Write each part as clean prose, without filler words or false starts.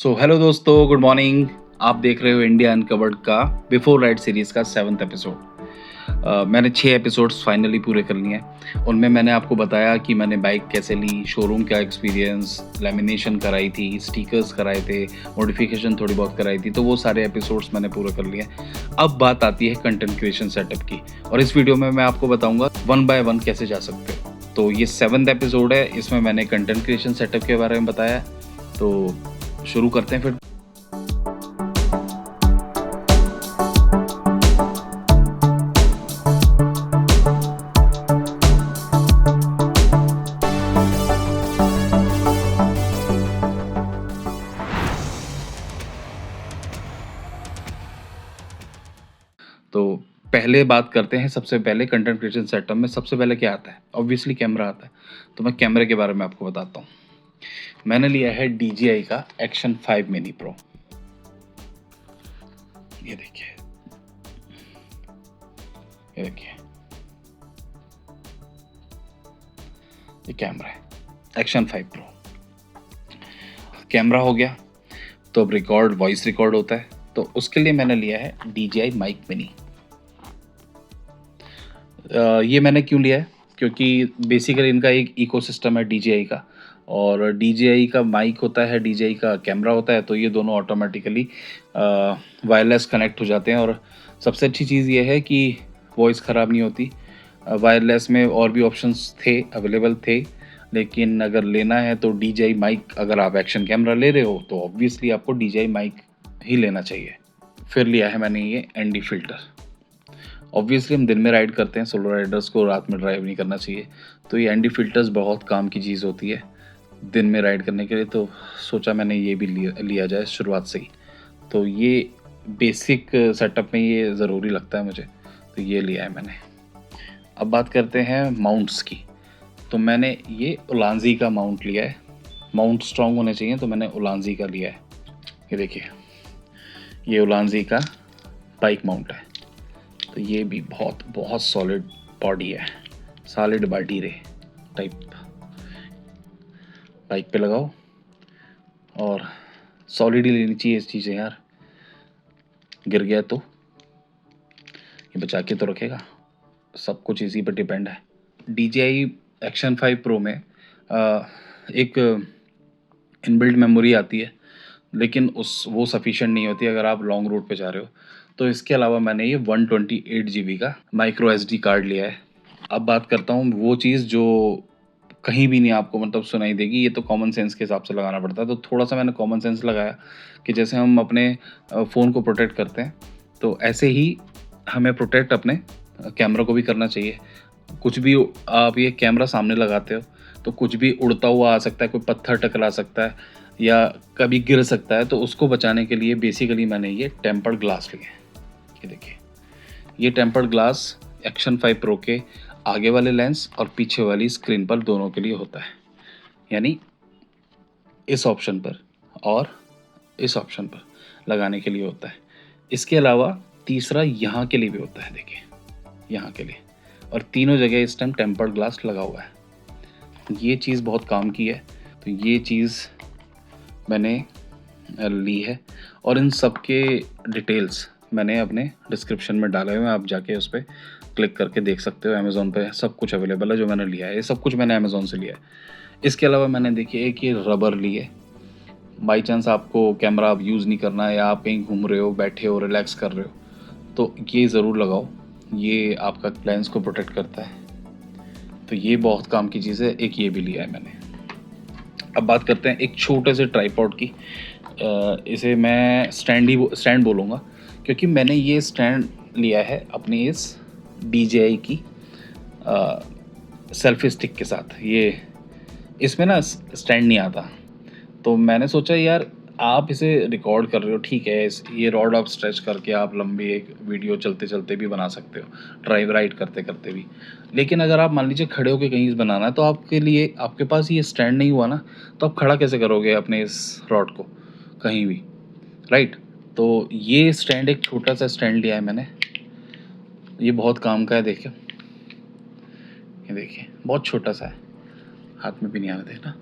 So hello दोस्तों, good morning. आप देख रहे हो इंडिया अनकवर्ड का बिफोर राइड सीरीज़ का 7th एपिसोड। मैंने 6 एपिसोड्स फाइनली पूरे कर लिए हैं। उनमें मैंने आपको बताया कि मैंने बाइक कैसे ली, शोरूम का एक्सपीरियंस, लैमिनेशन कराई थी, स्टिकर्स कराए थे, मॉडिफिकेशन थोड़ी बहुत कराई थी। तो वो सारे एपिसोड्स मैंने पूरे कर लिए। अब बात आती है कंटेंट क्रिएशन सेटअप की, और इस वीडियो में मैं आपको बताऊंगा 1 बाय 1 कैसे जा सकते हो। तो ये 7th एपिसोड है, इसमें मैंने कंटेंट क्रिएशन सेटअप के बारे में बताया। तो शुरू करते हैं फिर। तो पहले बात करते हैं, सबसे पहले कंटेंट क्रिएशन सेटअप में सबसे पहले क्या आता है? ऑब्वियसली कैमरा आता है। तो मैं कैमरे के बारे में आपको बताता हूँ। मैंने लिया है DJI का एक्शन 5 मिनी प्रो। ये देखिए, ये देखिए, ये कैमरा है एक्शन 5 प्रो। कैमरा हो गया, तो अब रिकॉर्ड, वॉइस रिकॉर्ड होता है। तो उसके लिए मैंने लिया है DJI माइक मिनी। ये मैंने क्यों लिया है? क्योंकि बेसिकली इनका एक इकोसिस्टम है DJI का, और DJI का माइक होता है, DJI का कैमरा होता है। तो ये दोनों ऑटोमेटिकली वायरलेस कनेक्ट हो जाते हैं। और सबसे अच्छी चीज़ ये है कि वॉइस ख़राब नहीं होती। वायरलेस में और भी ऑप्शंस थे, अवेलेबल थे, लेकिन अगर लेना है तो DJI माइक, अगर आप एक्शन कैमरा ले रहे हो तो ऑब्वियसली आपको DJI माइक ही लेना चाहिए। फिर लिया है मैंने ये ND फिल्टर। ऑब्वियसली हम दिन में राइड करते हैं, सोलो राइडर्स को रात में ड्राइव नहीं करना चाहिए। तो ये ND फिल्टर्स बहुत काम की चीज़ होती है दिन में राइड करने के लिए। तो सोचा मैंने ये भी लिया जाए शुरुआत से ही। तो ये बेसिक सेटअप में ये ज़रूरी लगता है मुझे, तो ये लिया है मैंने। अब बात करते हैं माउंट्स की। तो मैंने ये उलांजी का माउंट लिया है। माउंट स्ट्रॉन्ग होने चाहिए, तो मैंने उलांजी का लिया है। ये देखिए, ये उलांजी का बाइक माउंट है। तो ये भी बहुत बहुत सॉलिड बॉडी है, सॉलिड बॉडी रे टाइप। बाइक पे लगाओ, और सॉलिड ही लेनी चाहिए इस चीज़ें यार। गिर गया तो ये बचा के तो रखेगा। सब कुछ इसी पर डिपेंड है। DJI एक्शन 5 प्रो में एक इनबिल्ट मेमोरी आती है, लेकिन वो सफिशिएंट नहीं होती अगर आप लॉन्ग रूट पे जा रहे हो। तो इसके अलावा मैंने ये 128 GB का माइक्रो SD कार्ड लिया है। अब बात करता हूँ वो चीज़ जो कहीं भी नहीं आपको मतलब सुनाई देगी। ये तो कॉमन सेंस के हिसाब से लगाना पड़ता है। तो थोड़ा सा मैंने कॉमन सेंस लगाया कि जैसे हम अपने फ़ोन को प्रोटेक्ट करते हैं, तो ऐसे ही हमें प्रोटेक्ट अपने कैमरा को भी करना चाहिए। कुछ भी आप ये कैमरा सामने लगाते हो तो कुछ भी उड़ता हुआ आ सकता है, कोई पत्थर टकरा सकता है या कभी गिर सकता है। तो उसको बचाने के लिए बेसिकली मैंने ये टेम्पर्ड ग्लास लिए हैं। ये देखिए, ये टेम्पर्ड ग्लास एक्शन 5 प्रो के आगे वाले लेंस और पीछे वाली स्क्रीन पर दोनों के लिए होता है। यानी इस ऑप्शन पर और इस ऑप्शन पर लगाने के लिए होता है। इसके अलावा तीसरा यहाँ के लिए भी होता है। देखिए, यहाँ के लिए, और तीनों जगह इस टाइम टेम्पर्ड ग्लास लगा हुआ है। ये चीज़ बहुत काम की है। तो ये चीज़ मैंने ली है, और इन सब के डिटेल्स मैंने अपने डिस्क्रिप्शन में डाले हुए हैं। आप जाके उस पर क्लिक करके देख सकते हो। अमेज़ोन पे सब कुछ अवेलेबल है जो मैंने लिया है। ये सब कुछ मैंने अमेज़ोन से लिया है। इसके अलावा मैंने देखिए एक ये रबर ली है। बाई चांस आपको कैमरा अब यूज़ नहीं करना है, या आप कहीं घूम रहे हो, बैठे हो, रिलैक्स कर रहे हो, तो ये ज़रूर लगाओ। ये आपका लेंस को प्रोटेक्ट करता है। तो ये बहुत काम की चीज़ है। एक ये भी लिया है मैंने। अब बात करते हैं एक छोटे से ट्राइपॉड की। इसे मैं स्टैंड बोलूँगा, क्योंकि मैंने ये स्टैंड लिया है अपनी इस DJI की सेल्फी स्टिक के साथ। ये इसमें ना स्टैंड नहीं आता। तो मैंने सोचा यार, आप इसे रिकॉर्ड कर रहे हो, ठीक है, ये रॉड आप स्ट्रेच करके आप लंबी एक वीडियो चलते चलते भी बना सकते हो, ड्राइव राइड करते करते भी। लेकिन अगर आप मान लीजिए खड़े होकर कहीं बनाना है, तो आपके लिए, आपके पास ये स्टैंड नहीं हुआ ना, तो आप खड़ा कैसे करोगे अपने इस रॉड को कहीं भी, राइट? तो ये स्टैंड, एक छोटा सा स्टैंड लिया है मैंने। ये बहुत काम का है। देखिए, ये देखिए, बहुत छोटा सा है, हाथ में भी नहीं आना, देखना।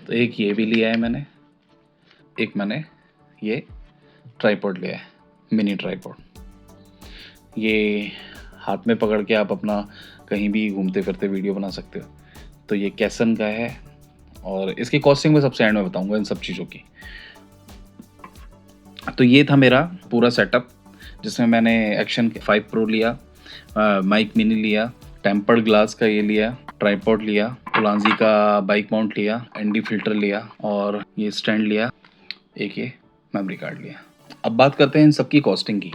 तो एक ये भी लिया है मैंने, एक मैंने ये ट्राइपॉड लिया है, मिनी ट्राइपॉड। ये हाथ में पकड़ के आप अपना कहीं भी घूमते फिरते वीडियो बना सकते हो। तो ये कैसन का है और इसकी कॉस्टिंग मैं सबसे एंड में बताऊंगा इन सब चीज़ों की। तो ये था मेरा पूरा सेटअप, जिसमें मैंने एक्शन 5 प्रो लिया, माइक मिनी लिया, टेम्पर्ड ग्लास का ये लिया, ट्राइपॉड लिया, उलांजी का बाइक माउंट लिया, एनडी फिल्टर लिया और ये स्टैंड लिया, एक ये मेमोरी कार्ड लिया। अब बात करते हैं इन सब की कॉस्टिंग की।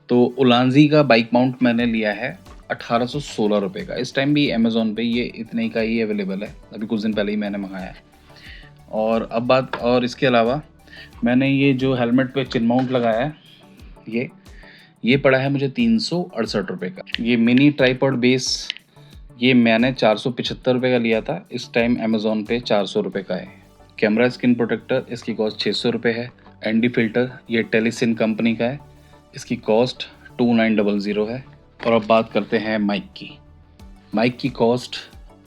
तो उलांजी का बाइक माउंट मैंने लिया है 1816 रुपये का। इस टाइम भी अमेज़ॉन पे ये इतने का ही अवेलेबल है, अभी कुछ दिन पहले ही मैंने मंगाया है। और अब बात, और इसके अलावा मैंने ये जो हेलमेट पे चिन माउंट लगाया है, ये पड़ा है मुझे 368 रुपये का। ये मिनी ट्राइपॉड बेस ये मैंने 475 रुपये का लिया था, इस टाइम अमेज़ॉन पे 400 रुपये का है। कैमरा स्क्रीन प्रोटेक्टर, इसकी कॉस्ट 600 रुपये है। एनडी फिल्टर ये टेलीसिन कंपनी का है, इसकी कॉस्ट 2900 है। और अब बात करते हैं माइक की। माइक की कॉस्ट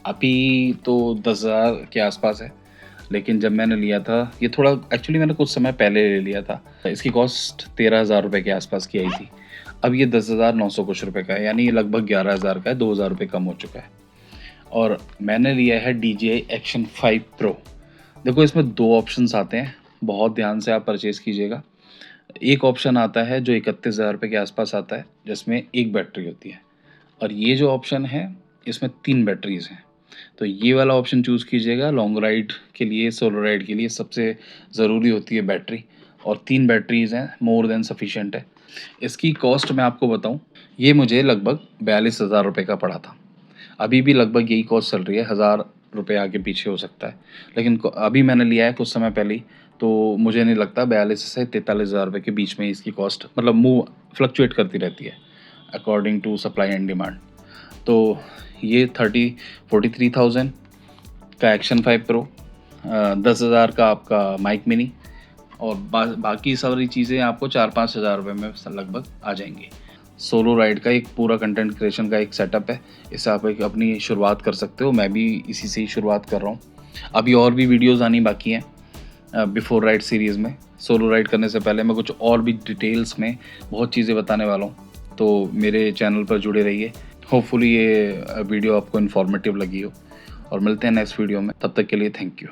अभी तो 10,000 के आसपास है, लेकिन जब मैंने लिया था, ये थोड़ा एक्चुअली मैंने कुछ समय पहले ले लिया था, इसकी कॉस्ट 13,000 रुपये के आसपास की आई थी। अब ये 10,900 कुछ रुपये का है, यानी ये लगभग 11,000 का है, 2,000 रुपये कम हो चुका है। और मैंने लिया है DJI Action 5 Pro। देखो इसमें 2 ऑप्शंस आते हैं, बहुत ध्यान से आप परचेज़ कीजिएगा। एक ऑप्शन आता है जो 31,000 रुपये के आसपास आता है, जिसमें एक बैटरी होती है, और ये जो ऑप्शन है इसमें 3 बैटरीज़ हैं। तो ये वाला ऑप्शन चूज़ कीजिएगा। लॉन्ग राइड के लिए, सोलो राइड के लिए सबसे ज़रूरी होती है बैटरी, और 3 बैटरीज़ हैं, मोर देन सफिशिएंट है। इसकी कॉस्ट मैं आपको बताऊं, ये मुझे लगभग 42,000 रुपये का पड़ा था। अभी भी लगभग यही कॉस्ट चल रही है, 1,000 रुपये आगे पीछे हो सकता है, लेकिन अभी मैंने लिया है कुछ समय पहले ही, तो मुझे नहीं लगता 42 से 43,000 रुपये के बीच में इसकी कॉस्ट मतलब मूव फ्लक्चुएट करती रहती है according to supply and demand. तो ये 43,000 का एक्शन 5 प्रो, 10,000 का आपका माइक मिनी, और बाकी सारी चीज़ें आपको 4-5 हज़ार रुपये में लगभग आ जाएंगी। सोलो राइड का एक पूरा कंटेंट क्रिएशन का एक सेटअप है, इससे आप एक अपनी शुरुआत कर सकते हो। मैं भी इसी से ही शुरुआत कर रहा हूँ। अभी और भी वीडियोज़ आनी बाकी हैं बिफोर राइड सीरीज़ में। सोलो राइड करने से पहले मैं कुछ और भी डिटेल्स में बहुत चीज़ें बताने वाला हूँ, तो मेरे चैनल पर जुड़े रहिए। होपफुली ये वीडियो आपको इन्फॉर्मेटिव लगी हो, और मिलते हैं नेक्स्ट वीडियो में। तब तक के लिए थैंक यू।